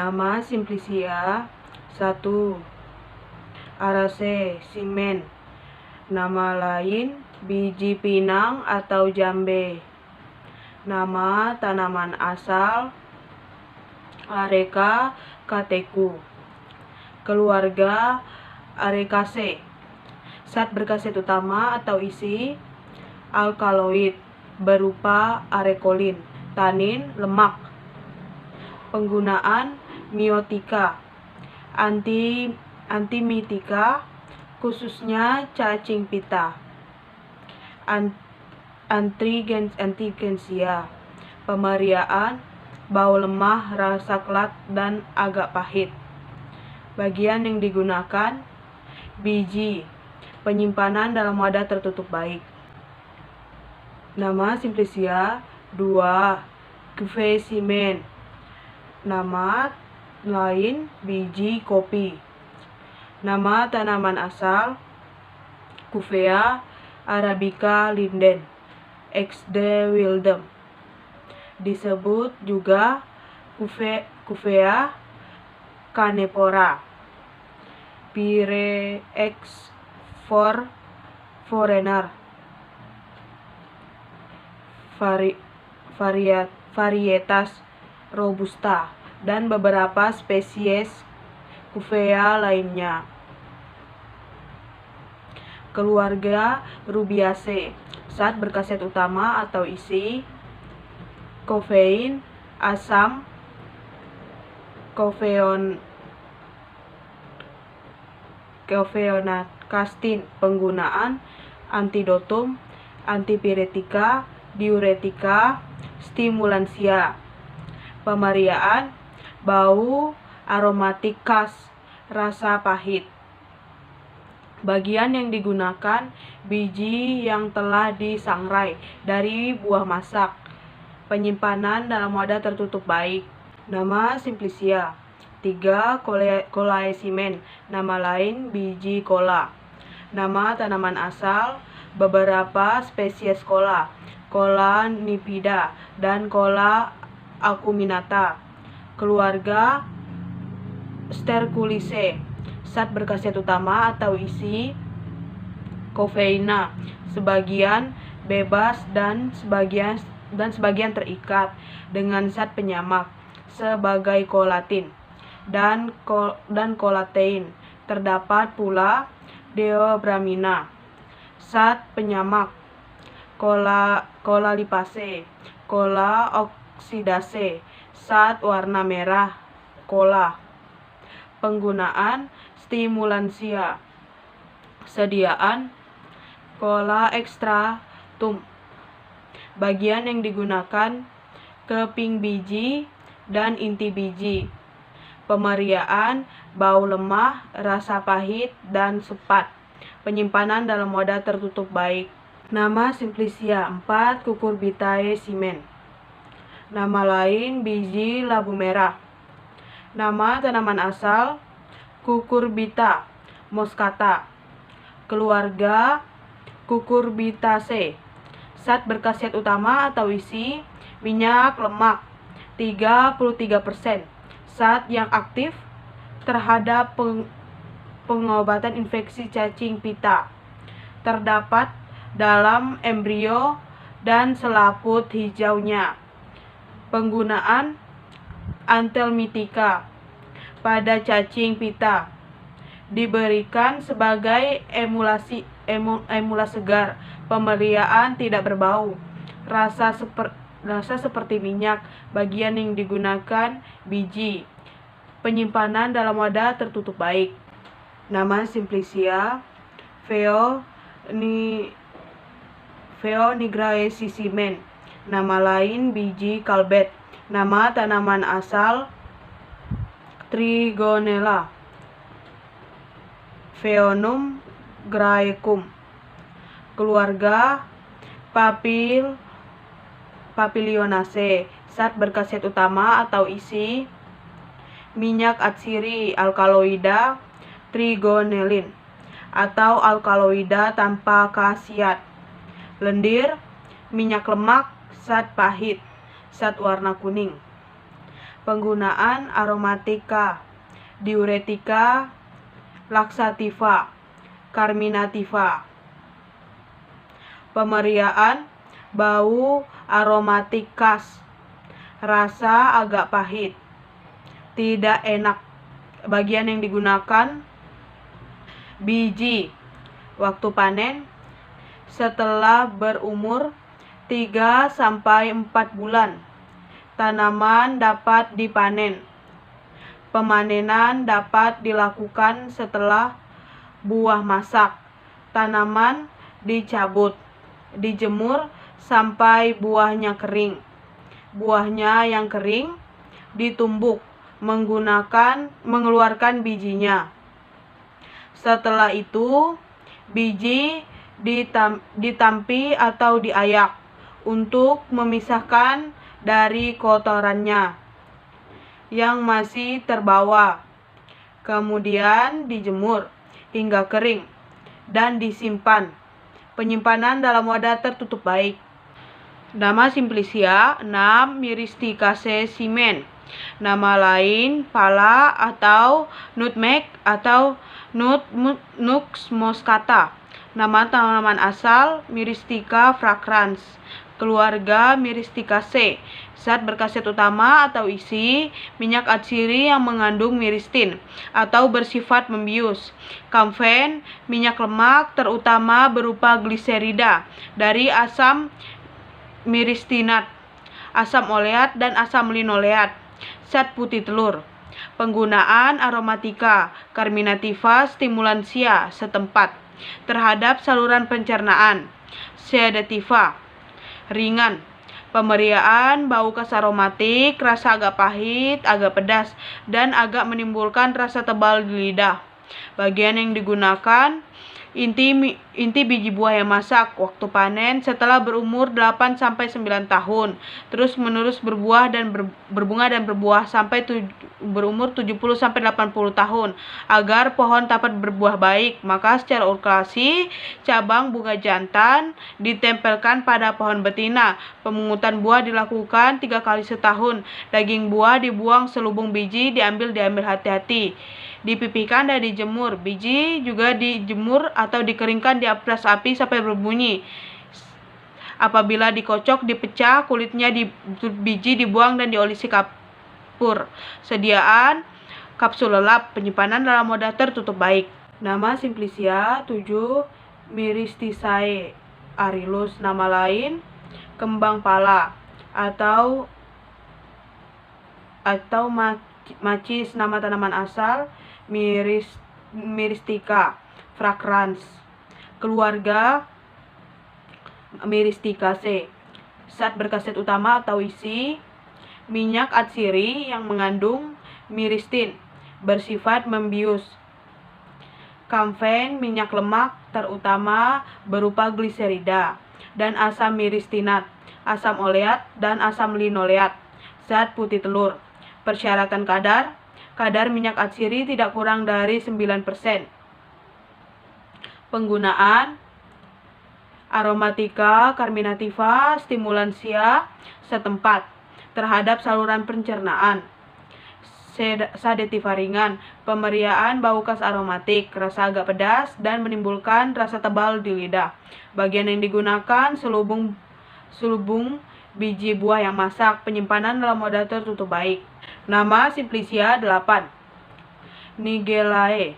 Nama Simplicia 1. Araceae Nama lain biji pinang atau jambe. Nama tanaman asal Areca catechu. Keluarga Arecaceae. Zat berkhasiat utama atau isi alkaloid berupa arekolin, tanin, lemak. Penggunaan miotika, antimitika, khususnya cacing pita. Antigensia, pemeriaan, bau lemah, rasa kelat, dan agak pahit. Bagian yang digunakan: biji, penyimpanan dalam wadah tertutup baik. Nama Simplicia 2. Cuvée. Nama lain biji kopi. Nama tanaman asal Cuvea arabica linden, XD Wildem. Disebut juga Cuvea canephora, Pyrex foreigner. Varietas robusta dan beberapa spesies Cuvea lainnya. Keluarga Rubiaceae. Zat berkhasiat utama atau isi kofein, asam kofeonakastin. Penggunaan: antidotum, antipiretika, diuretika, stimulansia. Pemeriaan: bau aromatik khas, rasa pahit. Bagian yang digunakan: biji yang telah disangrai dari buah masak. Penyimpanan dalam wadah tertutup baik. Nama Simplicia 3. Colaecae. Nama lain biji kola. Nama tanaman asal beberapa spesies kola, Cola nipida dan Cola acuminata. Keluarga Sterculiaceae. Zat berkhasiat utama atau isi kofeina, sebagian bebas dan sebagian terikat dengan zat penyamak sebagai kolatin dan kolatein. Terdapat pula deobramina, zat penyamak cola-lipase, cola-oksidase, zat warna merah cola. Penggunaan: stimulansia. Sediaan: cola extratum. Bagian yang digunakan: keping biji dan inti biji. Pemeriaan: bau lemah, rasa pahit, dan sepat. Penyimpanan dalam wadah tertutup baik. Nama Simplicia 4. Cucurbitaceae. Nama lain biji labu merah. Nama tanaman asal Cucurbita moschata. Keluarga Cucurbitaceae. Zat berkhasiat utama atau isi minyak lemak 33%. Zat yang aktif terhadap pengobatan infeksi cacing pita. Terdapat dalam embrio dan selaput hijaunya. Penggunaan: antelmitika pada cacing pita. Diberikan sebagai emula segar. Pemeriaan: tidak berbau, rasa seperti minyak. Bagian yang digunakan: biji. Penyimpanan dalam wadah tertutup baik. Nama Simplicia Phaeonigraeaceae. Nama lain biji kalbet. Nama tanaman asal Trigonella, Phaeonum graecum. Keluarga Papilionaceae. Zat berkhasiat utama atau isi minyak atsiri alkaloida trigonelin atau alkaloida tanpa khasiat. Lendir, minyak lemak, zat pahit, zat warna kuning. Penggunaan aromatika, diuretika, laksativa, karminativa. Pemeriaan bau aromatik khas, rasa agak pahit, tidak enak. Bagian yang digunakan: biji, waktu panen setelah berumur 3-4 bulan. Tanaman dapat dipanen. Pemanenan dapat dilakukan setelah buah masak. Tanaman dicabut, dijemur sampai buahnya kering. Buahnya yang kering ditumbuk mengeluarkan bijinya. Setelah itu, biji ditampi atau diayak untuk memisahkan dari kotorannya yang masih terbawa. Kemudian dijemur hingga kering dan disimpan. Penyimpanan dalam wadah tertutup baik. Nama Simplicia, 6. Myristicase Simen. Nama lain pala atau nutmeg atau Nux moscata. Nama tanaman asal Myristica fragrans. Keluarga Myristicaceae. Zat berkhasiat utama atau isi: minyak atsiri yang mengandung myristin atau bersifat membius. Kamfen, minyak lemak terutama berupa gliserida dari asam myristinat, asam oleat dan asam linoleat. Zat putih telur. Penggunaan aromatika, karminativa, stimulansia setempat terhadap saluran pencernaan. Sedativa, ringan. Pemeriaan bau khas aromatik, rasa agak pahit, agak pedas, dan agak menimbulkan rasa tebal di lidah. Bagian yang digunakan: inti biji buah yang masak, waktu panen setelah berumur 8-9 tahun, terus menerus berbuah dan berbunga dan berbuah sampai berumur 70-80 tahun. Agar pohon dapat berbuah baik, maka secara urkulasi cabang bunga jantan ditempelkan pada pohon betina. Pemungutan buah dilakukan 3 kali setahun. Daging buah dibuang, selubung biji diambil hati-hati. Dipipihkan dan dijemur. Biji juga dijemur atau dikeringkan di atas api sampai berbunyi. Apabila dikocok, dipecah kulitnya, biji dibuang dan diolesi kapur. Sediaan kapsul lelap. Penyimpanan dalam wadah tertutup baik. Nama Simplicia, 7. Myristicae arilus. Nama lain kembang pala atau macis. Nama tanaman asal Myristica fragrans. Keluarga Myristicaceae. Zat berkhasiat utama atau isi: minyak atsiri yang mengandung myristin, bersifat membius. Kamfen, minyak lemak terutama berupa gliserida dan asam myristinat, asam oleat dan asam linoleat. Zat putih telur. Persyaratan kadar minyak atsiri tidak kurang dari 9%. Penggunaan aromatika, karminativa, stimulansia setempat terhadap saluran pencernaan. Sedativa ringan. Pemeriaan bau khas aromatik, rasa agak pedas dan menimbulkan rasa tebal di lidah. Bagian yang digunakan: selubung biji buah yang masak. Penyimpanan dalam wadah tertutup baik. Nama Simplicia, 8. Nigelae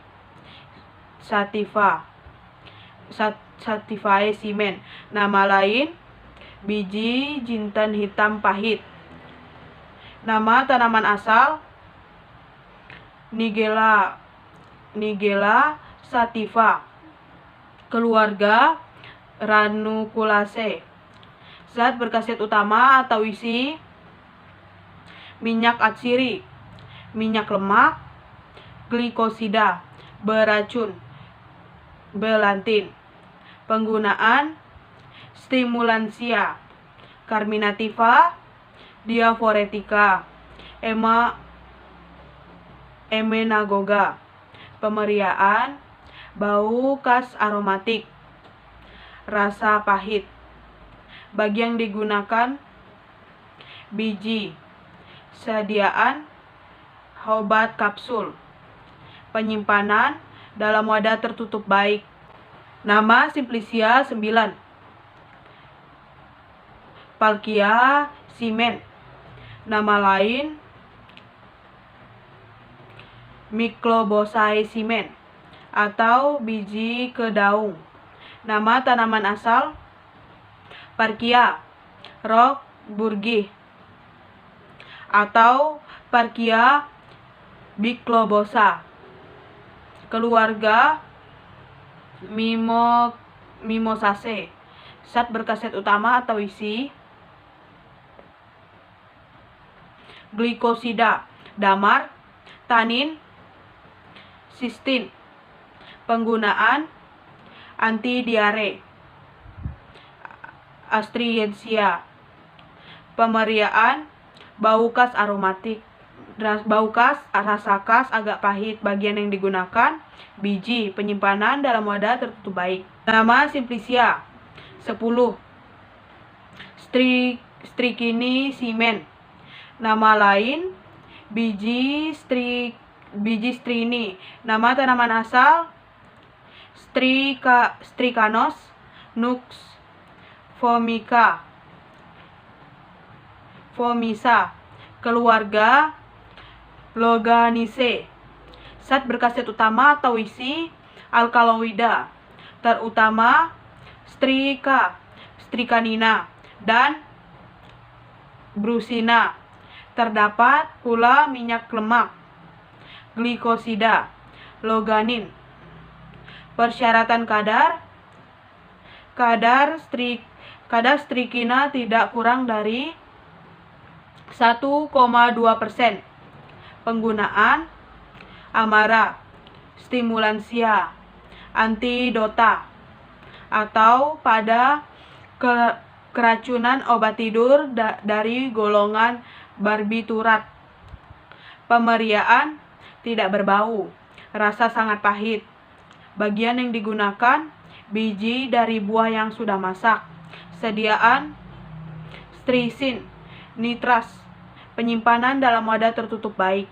Sativae Simen. Nama lain biji jinten hitam pahit. Nama tanaman asal Nigella sativa. Keluarga Ranunculaceae. Zat berkhasiat utama atau isi: minyak atsiri, minyak lemak, glikosida, beracun, belantin. Penggunaan stimulansia, karminativa, diaforetika, emenagoga. Pemeriaan bau khas aromatik, rasa pahit. Bagi yang digunakan: biji, Sediaan obat kapsul. Penyimpanan dalam wadah tertutup baik. Nama Simplicia 9. Palkia Semen. Nama lain Miclobosae Semen atau biji kedaung. Nama tanaman asal Parkia Roquebourgi atau Parkia bicolobosca. Keluarga Mimosaceae. Zat berkhasiat utama atau isi: glikosida, damar, tanin, sistin. Penggunaan: anti diare, astringensia. Pemeriaan: bau khas aromatik, bau khas, rasa khas, agak pahit. Bagian yang digunakan: biji. Penyimpanan dalam wadah tertutup baik. Nama Simplicia 10. Strychnia Semen. Nama lain biji strini. Nama tanaman asal Strychnos nux Fomica. Keluarga Loganiaceae. Zat berkhasiat utama atau isi: alkaloida, terutama strychnina dan brucina. Terdapat pula minyak lemak, glikosida, loganin. Persyaratan kadar strychnia tidak kurang dari 1,2%. Penggunaan: amara, stimulansia, antidota, atau pada keracunan obat tidur dari golongan barbiturat. Pemeriaan: tidak berbau, rasa sangat pahit. Bagian yang digunakan: biji dari buah yang sudah masak. Sediaan: strisin, nitras. Penyimpanan dalam wadah tertutup baik.